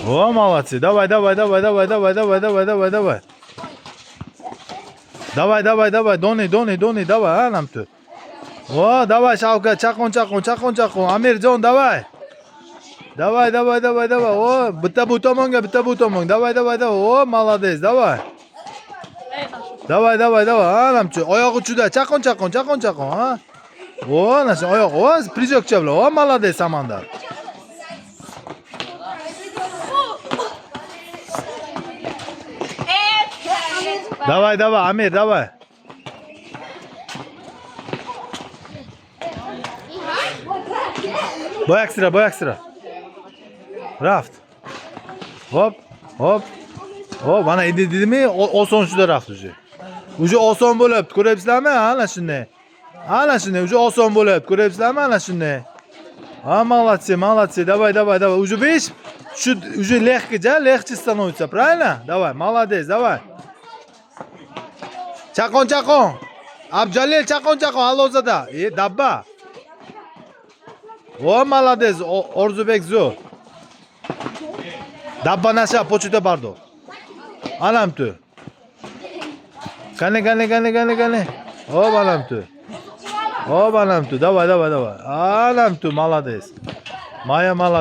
О, молодцы. Давай, давай, давай, давай, давай, давай, давай, давай, давай. Давай, давай, давай. Doni, давай, anam tu. O, давай, Shavkat, chaqon. Amirjon, давай. Давай, давай, давай, давай. O, bitta bu tomonga, bitta bu tomonga. Давай, давай, давай. O, молодец, давай. Давай, давай, давай. Anam tu. Oyoq uchida, chaqon, ha. O, nasıl oyoq. O, prijokcha bilan. O, молодец, Samandar. Давай, давай, Amir, давай. Boyak sıra. Raft. Hop. Hop, mana endi dedimi? Oson juda raft uje. Uje oson bo'libdi, ko'ryapsizlarmi? Ana shunday. Uje oson bo'libdi, ko'ryapsizlarmi? Ana shunday. Ha, молодцы. Давай. Uje 5. Shu uje легче становится, правильно? Давай, молодец, давай. Chaqon. Abjalil chaqon, Alozada. Dabba. O, молодец, Orzubek zo'r. Dabba nasha pochita bardo. Anam tu. Qani. Hop, anam tu. Давай. Anam tu, молодец. Maya, молодец.